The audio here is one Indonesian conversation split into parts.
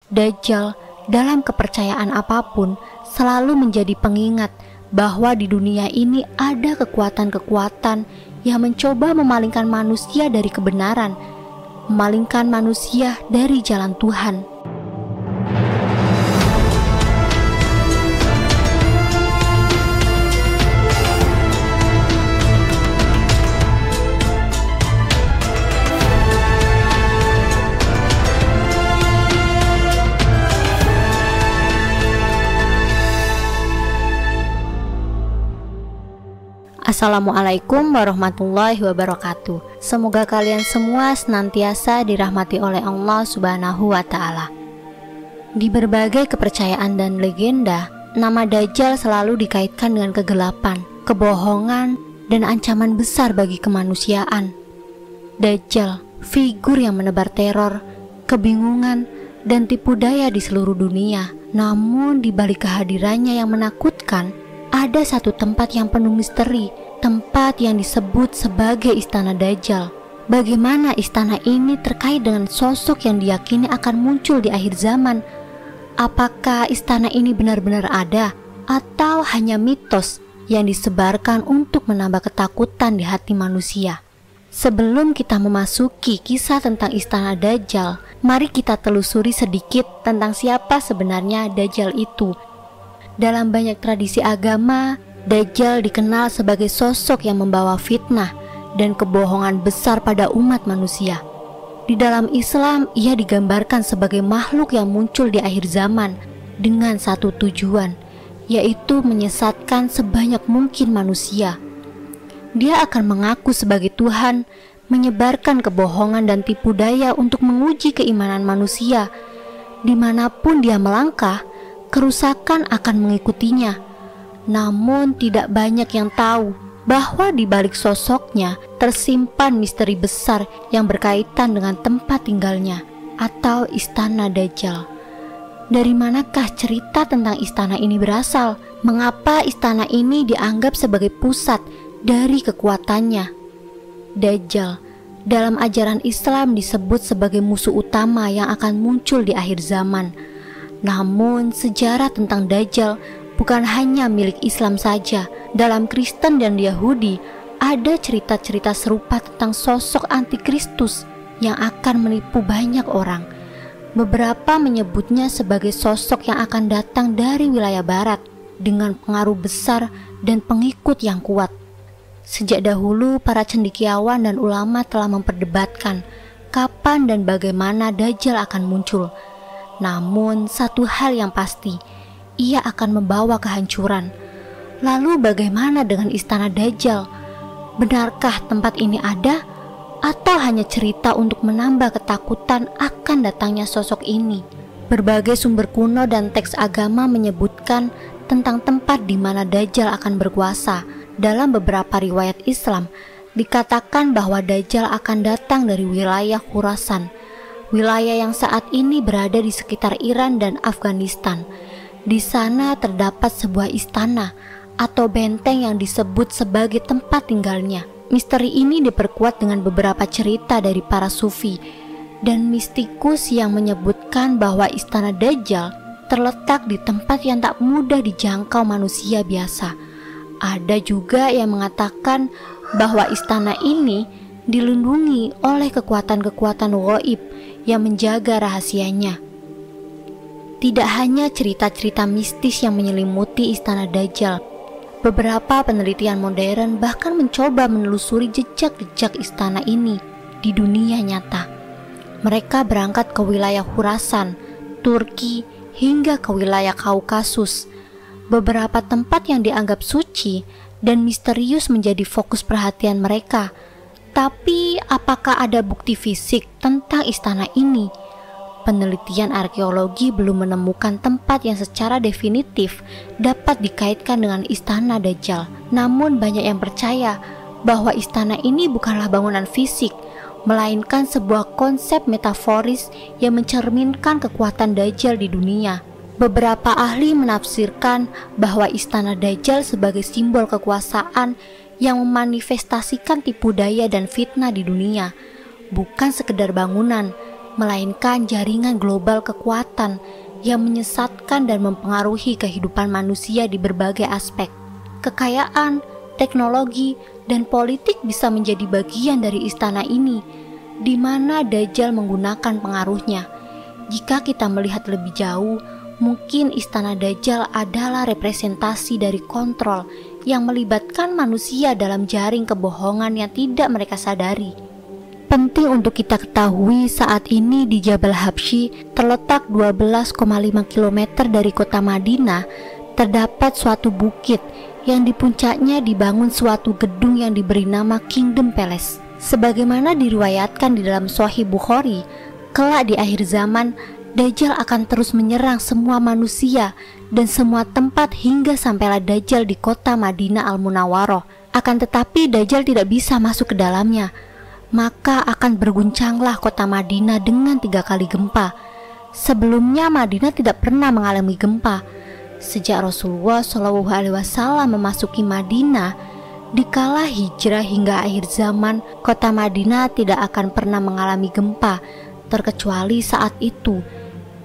Dajjal dalam kepercayaan apapun selalu menjadi pengingat bahwa di dunia ini ada kekuatan-kekuatan yang mencoba memalingkan manusia dari kebenaran, memalingkan manusia dari jalan Tuhan. Assalamualaikum warahmatullahi wabarakatuh. Semoga kalian semua senantiasa dirahmati oleh Allah Subhanahu wa Ta'ala. Di berbagai kepercayaan dan legenda, nama Dajjal selalu dikaitkan dengan kegelapan, kebohongan, dan ancaman besar bagi kemanusiaan. Dajjal, figur yang menebar teror, kebingungan, dan tipu daya di seluruh dunia. Namun di balik kehadirannya yang menakutkan, ada satu tempat yang penuh misteri, tempat yang disebut sebagai Istana Dajjal. Bagaimana istana ini terkait dengan sosok yang diyakini akan muncul di akhir zaman? Apakah istana ini benar-benar ada, atau hanya mitos yang disebarkan untuk menambah ketakutan di hati manusia? Sebelum kita memasuki kisah tentang Istana Dajjal, mari kita telusuri sedikit tentang siapa sebenarnya Dajjal itu. Dalam banyak tradisi agama, Dajjal dikenal sebagai sosok yang membawa fitnah dan kebohongan besar pada umat manusia. Di dalam Islam, ia digambarkan sebagai makhluk yang muncul di akhir zaman dengan satu tujuan, yaitu menyesatkan sebanyak mungkin manusia. Dia akan mengaku sebagai Tuhan, menyebarkan kebohongan dan tipu daya untuk menguji keimanan manusia. Dimanapun dia melangkah, kerusakan akan mengikutinya. Namun tidak banyak yang tahu bahwa di balik sosoknya tersimpan misteri besar yang berkaitan dengan tempat tinggalnya atau Istana Dajjal. Dari manakah cerita tentang istana ini berasal? Mengapa istana ini dianggap sebagai pusat dari kekuatannya? Dajjal dalam ajaran Islam disebut sebagai musuh utama yang akan muncul di akhir zaman. Namun sejarah tentang Dajjal bukan hanya milik Islam saja. Dalam Kristen dan Yahudi ada cerita-cerita serupa tentang sosok antikristus yang akan menipu banyak orang. Beberapa menyebutnya sebagai sosok yang akan datang dari wilayah barat dengan pengaruh besar dan pengikut yang kuat. Sejak dahulu para cendekiawan dan ulama telah memperdebatkan kapan dan bagaimana Dajjal akan muncul. Namun satu hal yang pasti, ia akan membawa kehancuran. Lalu bagaimana dengan Istana Dajjal? Benarkah tempat ini ada? Atau hanya cerita untuk menambah ketakutan akan datangnya sosok ini? Berbagai sumber kuno dan teks agama menyebutkan tentang tempat di mana Dajjal akan berkuasa. Dalam beberapa riwayat Islam, dikatakan bahwa Dajjal akan datang dari wilayah Khurasan, wilayah yang saat ini berada di sekitar Iran dan Afghanistan. Di sana terdapat sebuah istana atau benteng yang disebut sebagai tempat tinggalnya. Misteri ini diperkuat dengan beberapa cerita dari para sufi dan mistikus yang menyebutkan bahwa Istana Dajjal terletak di tempat yang tak mudah dijangkau manusia biasa. Ada juga yang mengatakan bahwa istana ini dilindungi oleh kekuatan-kekuatan gaib yang menjaga rahasianya. Tidak hanya cerita-cerita mistis yang menyelimuti Istana Dajjal, beberapa penelitian modern bahkan mencoba menelusuri jejak-jejak istana ini di dunia nyata. Mereka berangkat ke wilayah Khurasan, Turki, hingga ke wilayah Kaukasus. Beberapa tempat yang dianggap suci dan misterius menjadi fokus perhatian mereka. Tapi apakah ada bukti fisik tentang istana ini? Penelitian arkeologi belum menemukan tempat yang secara definitif dapat dikaitkan dengan Istana Dajjal. Namun banyak yang percaya bahwa istana ini bukanlah bangunan fisik, melainkan sebuah konsep metaforis yang mencerminkan kekuatan Dajjal di dunia. Beberapa ahli menafsirkan bahwa Istana Dajjal sebagai simbol kekuasaan yang memanifestasikan tipu daya dan fitnah di dunia, bukan sekedar bangunan, melainkan jaringan global kekuatan yang menyesatkan dan mempengaruhi kehidupan manusia di berbagai aspek. Kekayaan, teknologi, dan politik bisa menjadi bagian dari istana ini, di mana Dajjal menggunakan pengaruhnya. Jika kita melihat lebih jauh, mungkin istana Dajjal adalah representasi dari kontrol yang melibatkan manusia dalam jaring kebohongan yang tidak mereka sadari. Penting untuk kita ketahui saat ini di Jabal Habsyi, terletak 12,5 km dari kota Madinah, terdapat suatu bukit yang di puncaknya dibangun suatu gedung yang diberi nama Kingdom Palace. Sebagaimana diriwayatkan di dalam Sahih Bukhari, kelak di akhir zaman, Dajjal akan terus menyerang semua manusia dan semua tempat hingga sampailah Dajjal di kota Madinah Al-Munawwaroh. Akan tetapi Dajjal tidak bisa masuk ke dalamnya, maka akan berguncanglah kota Madinah dengan 3 kali gempa. Sebelumnya Madinah tidak pernah mengalami gempa. Sejak Rasulullah SAW memasuki Madinah, dikala hijrah hingga akhir zaman, kota Madinah tidak akan pernah mengalami gempa, terkecuali saat itu,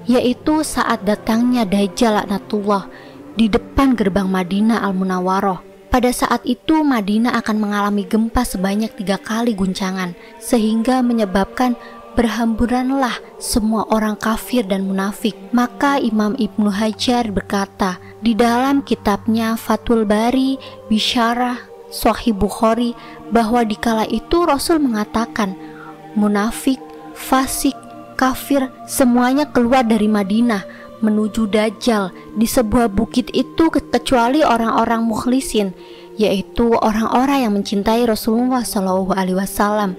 yaitu saat datangnya Dajjal laknatullah di depan gerbang Madinah Al-Munawwaroh. Pada saat itu Madinah akan mengalami gempa sebanyak 3 kali guncangan, sehingga menyebabkan berhamburanlah semua orang kafir dan munafik. Maka Imam Ibnu Hajar berkata di dalam kitabnya Fathul Bari Bisyarah Sahih Bukhari bahwa dikala itu Rasul mengatakan munafik, fasik, kafir semuanya keluar dari Madinah menuju Dajjal di sebuah bukit itu kecuali orang-orang mukhlisin, yaitu orang-orang yang mencintai Rasulullah SAW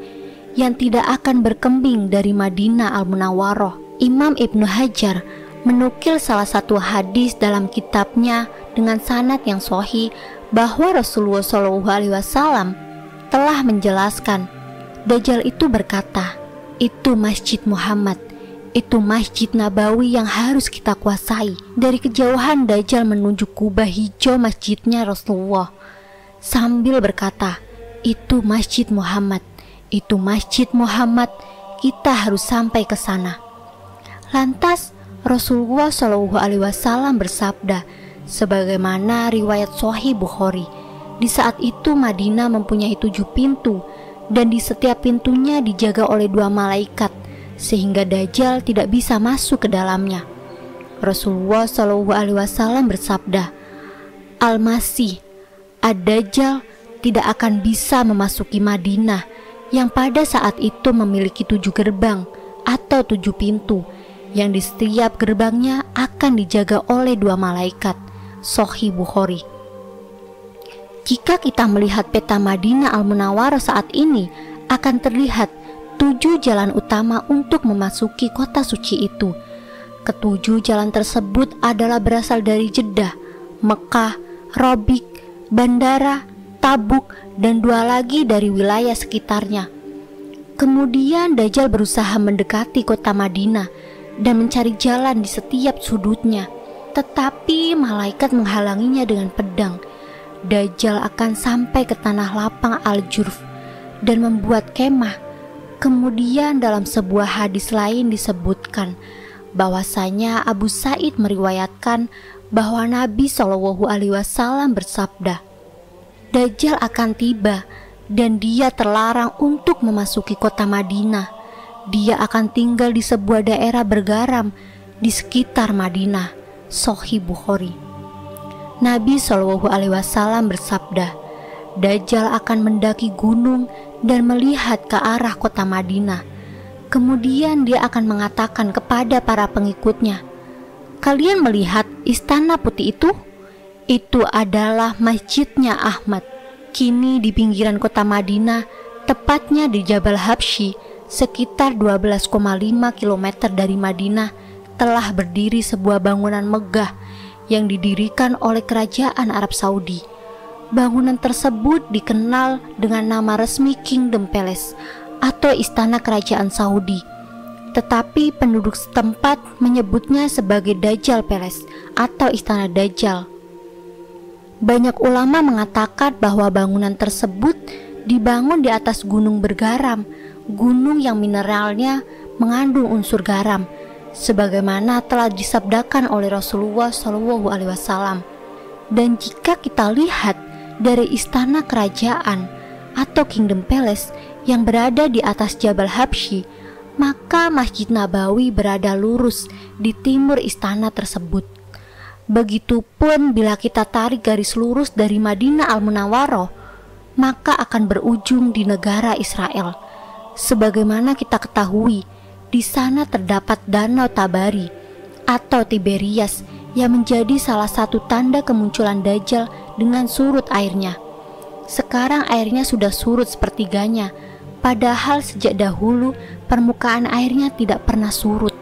yang tidak akan berkembing dari Madinah Al-Munawwaroh. Imam Ibnu Hajar menukil salah satu hadis dalam kitabnya dengan sanad yang sahih bahwa Rasulullah SAW telah menjelaskan Dajjal itu berkata, itu Masjid Muhammad, itu Masjid Nabawi yang harus kita kuasai. Dari kejauhan Dajjal menunjuk kubah hijau masjidnya Rasulullah sambil berkata, itu Masjid Muhammad, itu Masjid Muhammad, kita harus sampai ke sana. Lantas Rasulullah SAW bersabda sebagaimana riwayat Sahih Bukhari, di saat itu Madinah mempunyai 7 pintu dan di setiap pintunya dijaga oleh 2 malaikat, sehingga Dajjal tidak bisa masuk ke dalamnya. Rasulullah SAW bersabda, Al-Masih, Ad-Dajjal tidak akan bisa memasuki Madinah yang pada saat itu memiliki 7 gerbang atau 7 pintu, yang di setiap gerbangnya akan dijaga oleh 2 malaikat. Sahih Bukhari. Jika kita melihat peta Madinah Al-Munawwaroh saat ini, akan terlihat 7 jalan utama untuk memasuki kota suci itu. Ketujuh jalan tersebut adalah berasal dari Jeddah, Mekah, Robik, Bandara, Tabuk, dan 2 lagi dari wilayah sekitarnya. Kemudian Dajjal berusaha mendekati kota Madinah dan mencari jalan di setiap sudutnya, tetapi malaikat menghalanginya dengan pedang. Dajjal akan sampai ke tanah lapang Al-Jurf dan membuat kemah. Kemudian dalam sebuah hadis lain disebutkan bahwasanya Abu Sa'id meriwayatkan bahwa Nabi SAW bersabda, Dajjal akan tiba dan dia terlarang untuk memasuki kota Madinah. Dia akan tinggal di sebuah daerah bergaram di sekitar Madinah. Sahih Bukhari. Nabi SAW bersabda, Dajjal akan mendaki gunung dan melihat ke arah kota Madinah. Kemudian dia akan mengatakan kepada para pengikutnya, kalian melihat istana putih itu? Itu adalah masjidnya Ahmad. Kini di pinggiran kota Madinah, tepatnya di Jabal Habsyi, sekitar 12,5 km dari Madinah, telah berdiri sebuah bangunan megah yang didirikan oleh kerajaan Arab Saudi. Bangunan tersebut dikenal dengan nama resmi Kingdom Palace atau Istana Kerajaan Saudi, tetapi penduduk setempat menyebutnya sebagai Dajjal Palace atau Istana Dajjal. Banyak ulama mengatakan bahwa bangunan tersebut dibangun di atas gunung bergaram, gunung yang mineralnya mengandung unsur garam, sebagaimana telah disabdakan oleh Rasulullah SAW. Dan jika kita lihat dari istana kerajaan atau Kingdom Palace yang berada di atas Jabal Habsyi, maka Masjid Nabawi berada lurus di timur istana tersebut. Begitupun bila kita tarik garis lurus dari Madinah Al-Munawwaroh, maka akan berujung di negara Israel. Sebagaimana kita ketahui, di sana terdapat Danau Tabari atau Tiberias yang menjadi salah satu tanda kemunculan Dajjal dengan surut airnya. Sekarang airnya sudah surut sepertiganya, padahal sejak dahulu permukaan airnya tidak pernah surut.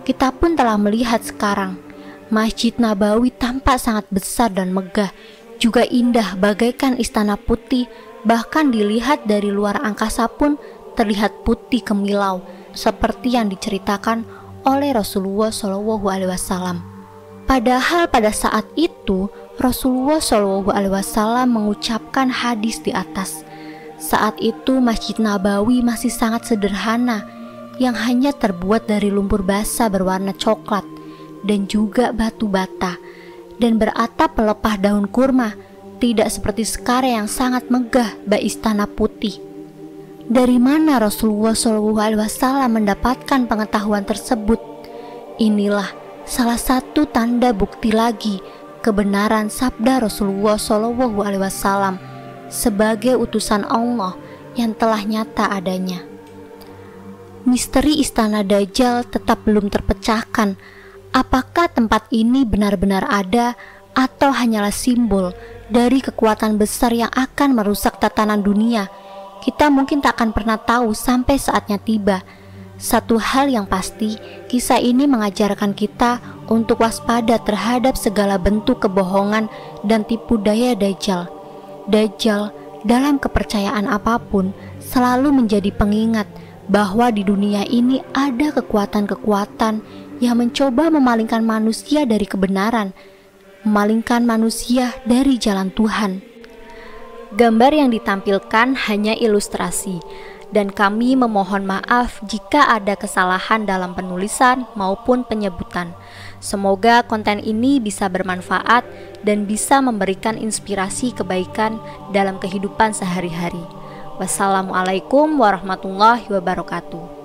Kita pun telah melihat sekarang, Masjid Nabawi tampak sangat besar dan megah, juga indah bagaikan istana putih, bahkan dilihat dari luar angkasa pun terlihat putih kemilau, seperti yang diceritakan oleh Rasulullah SAW. Padahal pada saat itu Rasulullah SAW mengucapkan hadis di atas. Saat itu Masjid Nabawi masih sangat sederhana, yang hanya terbuat dari lumpur basah berwarna coklat dan juga batu bata, dan beratap pelepah daun kurma, tidak seperti sekarang yang sangat megah bak istana putih. Dari mana Rasulullah SAW mendapatkan pengetahuan tersebut? Inilah salah satu tanda bukti lagi kebenaran sabda Rasulullah SAW sebagai utusan Allah yang telah nyata adanya. Misteri istana Dajjal tetap belum terpecahkan. Apakah tempat ini benar-benar ada atau hanyalah simbol dari kekuatan besar yang akan merusak tatanan dunia? Kita mungkin tak akan pernah tahu sampai saatnya tiba. Satu hal yang pasti, kisah ini mengajarkan kita untuk waspada terhadap segala bentuk kebohongan dan tipu daya Dajjal. Dajjal dalam kepercayaan apapun selalu menjadi pengingat bahwa di dunia ini ada kekuatan-kekuatan yang mencoba memalingkan manusia dari kebenaran, memalingkan manusia dari jalan Tuhan. Gambar yang ditampilkan hanya ilustrasi, dan kami memohon maaf jika ada kesalahan dalam penulisan maupun penyebutan. Semoga konten ini bisa bermanfaat dan bisa memberikan inspirasi kebaikan dalam kehidupan sehari-hari. Wassalamualaikum warahmatullahi wabarakatuh.